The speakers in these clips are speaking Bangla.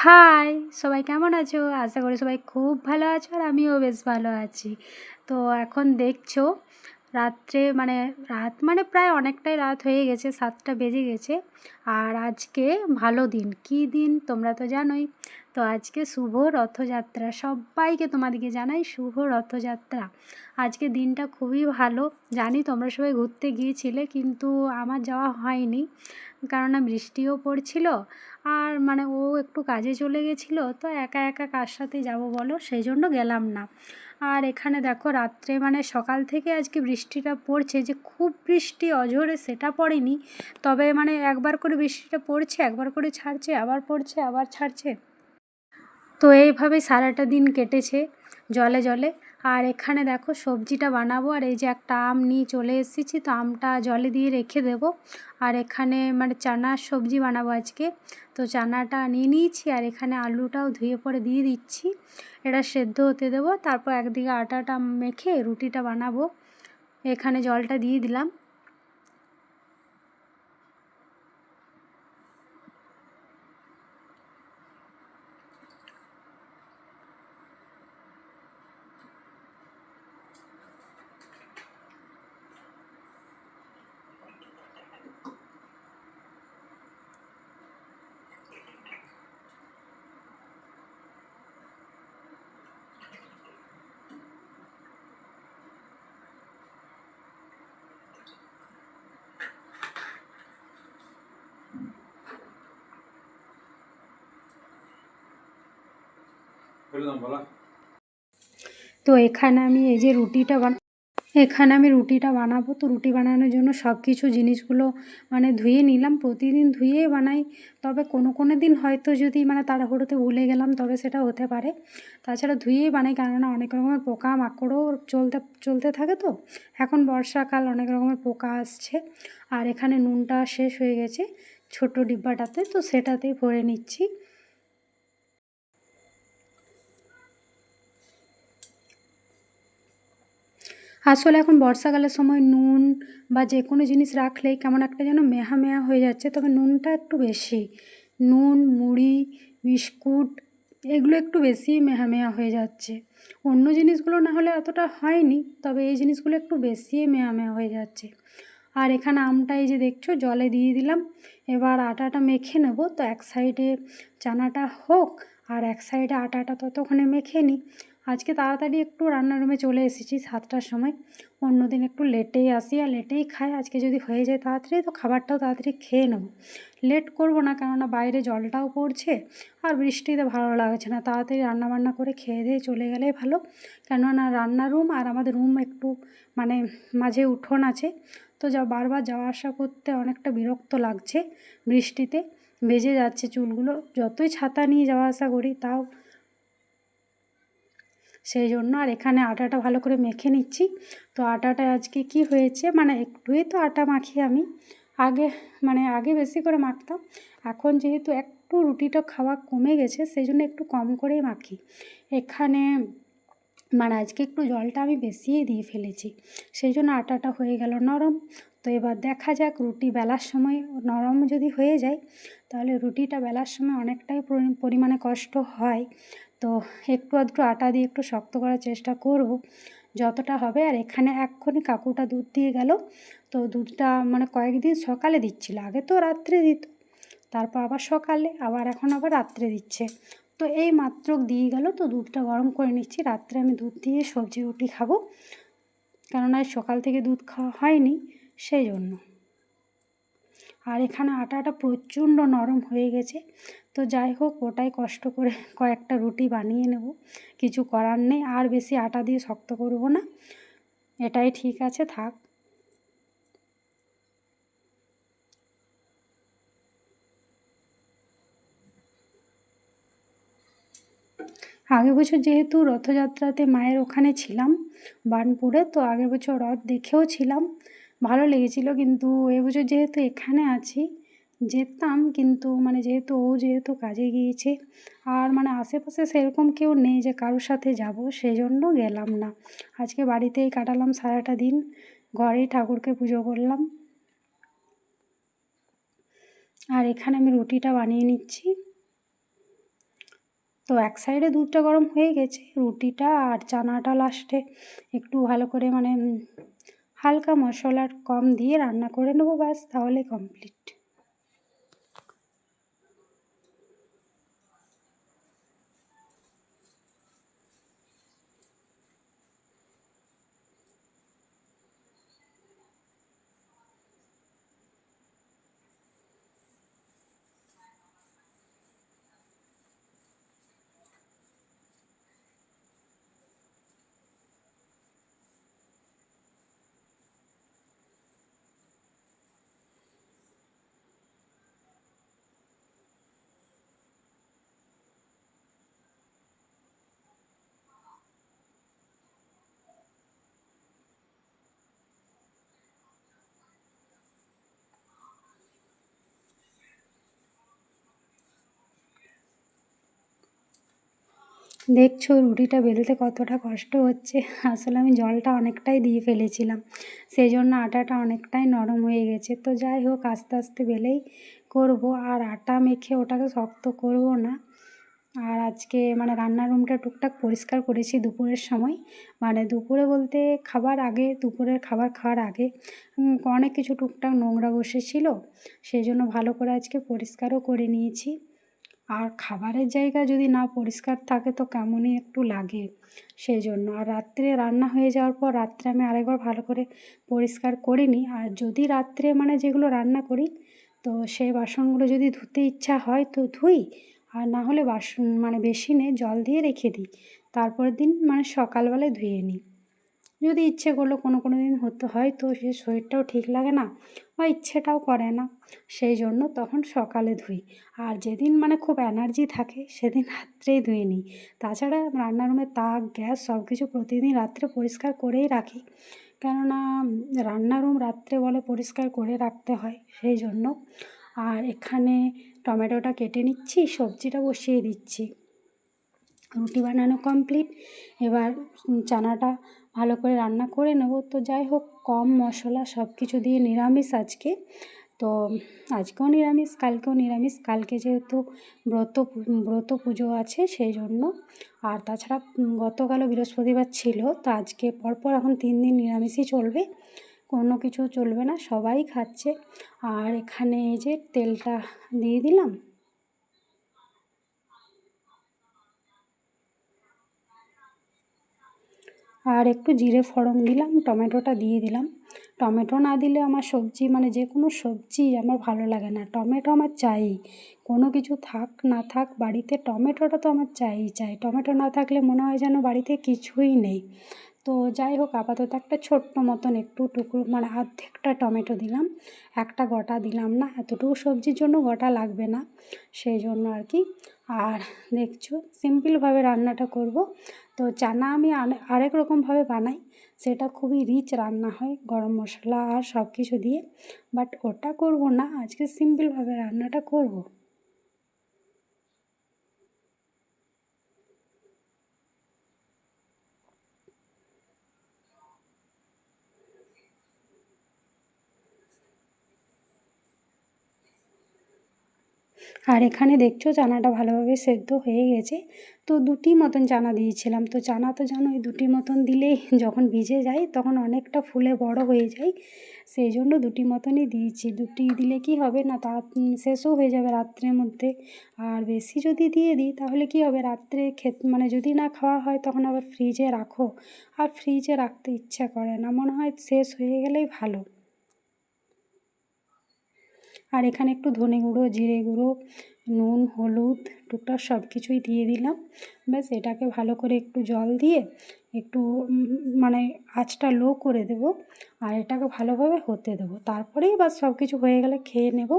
হাই! সবাই কেমন আছো? আশা করি সবাই খুব ভালো আছো আর আমিও বেশ ভালো আছি। তো এখন দেখছো রাত্রে রাত প্রায় অনেকটাই রাত হয়ে গেছে, 7টা বেজে গেছে। আর আজকে ভালো দিন। কী দিন তোমরা তো জানোই। তো আজকে শুভ রথযাত্রা। সব্বাইকে তোমাদেরকে জানাই শুভ রথযাত্রা। আজকে দিনটা খুবই ভালো। জানি তোমরা সবাই ঘুরতে গিয়েছিলে কিন্তু আমার যাওয়া হয়নি। কেননা বৃষ্টিও পড়ছিল আর ও একটু কাজে চলে গেছিলো, তো একা একা কার সাথে যাব বলো, সেই জন্য গেলাম না। আর এখানে দেখো রাত্রে সকাল থেকে আজকে বৃষ্টিটা পড়ছে, যে খুব বৃষ্টি অঝোরে সেটা পড়েনি, তবে একবার করে বৃষ্টিটা পড়ছে, একবার করে ছাড়ছে, আবার পড়ছে আবার ছাড়ছে। তো এইভাবেই সারাটা দিন কেটেছে জলে জলে। আর এখানে দেখো সবজিটা বানাবো, আর এই যে একটা আম নিয়ে চলে এসেছি, তো আমটা জলে দিয়ে রেখে দেবো। আর এখানে চানার সবজি বানাবো আজকে। তো চানাটা নিয়ে নিয়েছি আর এখানে আলুটাও ধুয়ে পরে দিয়ে দিচ্ছি। এটা সেদ্ধ হতে দেবো, তারপর একদিকে আটাটা মেখে রুটিটা বানাবো। এখানে জলটা দিয়ে দিলাম। তো এখানে আমি এই যে রুটিটা বানাবো। তো রুটি বানানোর জন্য সব কিছু জিনিসগুলো ধুয়ে নিলাম। প্রতিদিন ধুয়েই বানাই, তবে কোনো দিন হয়তো যদি তাড়াহুড়োতে ভুলে গেলাম তবে সেটা হতে পারে। তাছাড়া ধুয়েই বানাই, কেননা অনেক রকমের পোকা মাকড়ও চলতে থাকে। তো এখন বর্ষাকাল, অনেক রকমের পোকা আসছে। আর এখানে নুনটা শেষ হয়ে গেছে ছোট ডিব্বাটাতে, তো সেটাতেই ভরে নিচ্ছি। আসলে এখন বর্ষাকালের সময় নুন বা যে কোনো জিনিস রাখলেই কেমন একটা যেন মেহা মেহা হয়ে যাচ্ছে, তবে নুনটা একটু বেশি। নুন, মুড়ি, বিস্কুট এগুলো একটু বেশিই মেহা মেহা হয়ে যাচ্ছে। অন্য জিনিসগুলো না হলে এতটা হয়নি, তবে এই জিনিসগুলো একটু বেশিই মেহা মেহা হয়ে যাচ্ছে। আর এখানে আমটা এই যে দেখছো জলে দিয়ে দিলাম। এবার আটাটা মেখে নেব। তো এক সাইডে চানাটা হোক আর এক সাইডে আটাটা ততক্ষণে মেখে নিই। আজকে তাড়াতাড়ি একটু রান্নার রুমে চলে এসেছি 7টার সময়। অন্যদিন একটু লেটেই আসি আর লেটেই খাই। আজকে যদি হয়ে যায় তাড়াতাড়ি, তো খাবারটাও তাড়াতাড়ি খেয়ে নেব। লেট করব না, কেননা বাইরে জলটাও পড়ছে আর বৃষ্টিতে ভালো লাগছে না। তাড়াতাড়ি রান্নাবান্না করে খেয়ে দিয়ে চলে গেলেই ভালো, কেননা রান্নার রুম আর আমাদের রুম একটু মাঝে উঠোন আছে। তো বারবার যাওয়া আসা করতে অনেকটা বিরক্ত লাগছে। বৃষ্টিতে ভেজে যাচ্ছে চুলগুলো, যতই ছাতা নিয়ে যাওয়া আসা করি তাও। সেই জন্য আর এখানে আটাটা ভালো করে মেখে নিচ্ছি। তো আটাটা আজকে কি হয়েছে, একটুই তো আটা মাখি আমি। আগে আগে বেশি করে মাখতাম, এখন যেহেতু একটু রুটিটা খাওয়া কমে গেছে সেই জন্য একটু কম করেই মাখি। এখানে আজকে একটু জলটা আমি বেশিই দিয়ে ফেলেছি, সেই জন্য আটাটা হয়ে গেল নরম। তো এবার দেখা যাক, রুটি বেলার সময় নরম যদি হয়ে যায় তাহলে রুটিটা বেলার সময় অনেকটাই পরিমাণে কষ্ট হয়। তো একটু আধটু আটা দিয়ে একটু শক্ত করার চেষ্টা করব যতটা হবে। আর এখানে এক্ষুনি কাকুটা দুধ দিয়ে গেল। তো দুধটা কয়েকদিন সকালে দিচ্ছিল, আগে তো রাত্রে দিত, তারপর আবার সকালে, এখন আবার রাত্রে দিচ্ছে। তো এই মাত্র দিয়ে গেল, তো দুধটা গরম করে নিচ্ছি। রাত্রে আমি দুধ দিয়ে সবজি রুটি খাবো, কেননা সকাল থেকে দুধ খাওয়া হয়নি, সেই জন্য। আর এখানে আটাটা প্রচণ্ড নরম হয়ে গেছে। তো যাই হোক, ওটাই কষ্ট করে কয়েকটা রুটি বানিয়ে নেব, কিছু করার নেই। আর বেশি আটা দিয়ে শক্ত করব না, এটাই ঠিক আছে, থাক। আগের বছর যেহেতু রথযাত্রাতে মায়ের ওখানে ছিলাম বার্নপুরে, তো আগের বছর রথ দেখেও ছিলাম, ভালো লেগেছিল। কিন্তু এবছর যেহেতু এখানে আছি, যেতাম কিন্তু যেহেতু কাজে গিয়েছে আর আশেপাশে সেরকম কেউ নেই যে কারোর সাথে যাব, সেই জন্য গেলাম না। আজকে বাড়িতেই কাটালাম সারাটা দিন, ঘরেই ঠাকুরকে পুজো করলাম। আর এখানে আমি রুটিটা বানিয়ে নিচ্ছি। তো এক সাইডে দুধটা গরম হয়ে গেছে, রুটিটা আর চানাটা লাস্টে একটু ভালো করে মানে হালকা মশলার কম দিয়ে রান্না করে নেবো, ব্যাস তাহলে কমপ্লিট। দেখছো রুটিটা বেলতে কতটা কষ্ট হচ্ছে, আসলে আমি জলটা অনেকটাই দিয়ে ফেলেছিলাম, সেই জন্য আটাটা অনেকটাই নরম হয়ে গেছে। তো যাই হোক আস্তে আস্তে বেলেই করব, আর আটা মেখে ওটাকে শক্ত করব না। আর আজকে মানে রান্নার রুমটা টুকটাক পরিষ্কার করেছি দুপুরের সময়, মানে দুপুরে বলতে খাবার আগে, দুপুরের খাবার খাওয়ার আগে অনেক কিছু টুকটাক নোংরা বসেছিল, সেই জন্য ভালো করে আজকে পরিষ্কারও করে নিয়েছি। আর খাবারের জায়গা যদি না পরিষ্কার থাকে তো কেমনই একটু লাগে, সেই জন্য। আর রাত্রে রান্না হয়ে যাওয়ার পর রাত্রে আমি আরেকবার ভালো করে পরিষ্কার করে নিই। আর যদি রাত্রে মানে যেগুলো রান্না করি তো সেই বাসনগুলো যদি ধুতে ইচ্ছা হয় তো ধুই, আর না হলে বাসন মানে বেসিনে জল দিয়ে রেখে দিই, তারপরের দিন মানে সকালবেলায় ধুয়ে নিই। যদি ইচ্ছে করলো কোনো কোনো দিন হতে হয় তো সে শরীরটাও ঠিক লাগে না বা ইচ্ছেটাও করে না, সেই জন্য তখন সকালে ধুই। আর যেদিন মানে খুব এনার্জি থাকে সেদিন রাত্রেই ধুয়ে নিই। তাছাড়া রান্নারুমের তাক গ্যাস সব কিছু প্রতিদিন রাত্রে পরিষ্কার করেই রাখি, কেননা রান্নারুম রাত্রে বলে পরিষ্কার করে রাখতে হয়, সেই জন্য। আর এখানে টমেটোটা কেটে নিচ্ছি, সবজিটা বসিয়ে দিচ্ছি। রুটি বানানো কমপ্লিট, এবার চানাটা ভালো করে রান্না করে নেব। তো যাই হোক কম মশলা সব কিছু দিয়ে নিরামিষ আজকে, তো আজকেও নিরামিষ কালকেও নিরামিষ, কালকে যেহেতু ব্রত পুজো আছে সেই জন্য। আর তাছাড়া গতকালও বৃহস্পতিবার ছিল, তো আজকে পরপর এখন 3 দিন নিরামিষই চলবে, কোনো কিছু চলবে না, সবাই খাচ্ছে। আর এখানে এই যে তেলটা দিয়ে দিলাম, আর একটু জিরে ফোড়ন দিলাম, টমেটোটা দিয়ে দিলাম। টমেটো না দিলে আমার সবজি মানে যে কোনো সবজি আমার ভালো লাগে না, টমেটো আমার চাই। কোনো কিছু থাক না থাক বাড়িতে টমেটোটা তো আমার চাই। টমেটো না থাকলে মনে হয় যেন বাড়িতে কিছুই নেই। তো যাই হোক আপাতত একটা ছোট্ট মতন একটু টুকরো মানে অর্ধেকটা টমেটো দিলাম, একটা গোটা দিলাম না, এতটুকু সবজির জন্য গোটা লাগবে না, সেই জন্য আর কি। আর দেখছো সিম্পলভাবে রান্নাটা করব। তো চানা আমি আরেক রকমভাবে বানাই, সেটা খুবই রিচ রান্না হয় গরম মশলা আর সব কিছু দিয়ে, বাট ওটা করব না, আজকে সিম্পলভাবে রান্নাটা করব। আর এখানে দেখছো চানাটা ভালোভাবে সেদ্ধ হয়ে গেছে, তো দুটি মতন চানা দিয়েছিলাম। তো চানা তো জানো এই দুটি মতন দিলেই যখন ভিজে যায় তখন অনেকটা ফুলে বড় হয়ে যায়, সেই জন্য দুটি মতনই দিয়েছি। দুটি দিলে কি হবে না তা শেষও হয়ে যাবে রাত্রের মধ্যে। আর বেশি যদি দিয়ে দিই তাহলে কি হবে, রাত্রে মানে যদি না খাওয়া হয় তখন আবার ফ্রিজে রাখো, আর ফ্রিজে রাখতে ইচ্ছা করে না, মনে হয় শেষ হয়ে গেলেই ভালো। আর এখানে একটু ধনে গুঁড়ো, জিরে গুঁড়ো, নুন, হলুদ টুকটাক সব কিছুই দিয়ে দিলাম। ব্যাস এটাকে ভালো করে একটু জল দিয়ে একটু মানে আঁচটা লো করে দেব, আর এটাকে ভালোভাবে হতে দেবো, তারপরেই বাস সব কিছু হয়ে গেলে খেয়ে নেব।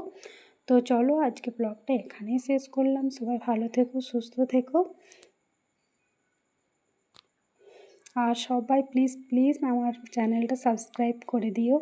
তো চলো আজকে ব্লগটা এখানেই শেষ করলাম, সবাই ভালো থেকো, সুস্থ থেকো। আর সবাই প্লিজ প্লিজ আমার চ্যানেলটা সাবস্ক্রাইব করে দিও।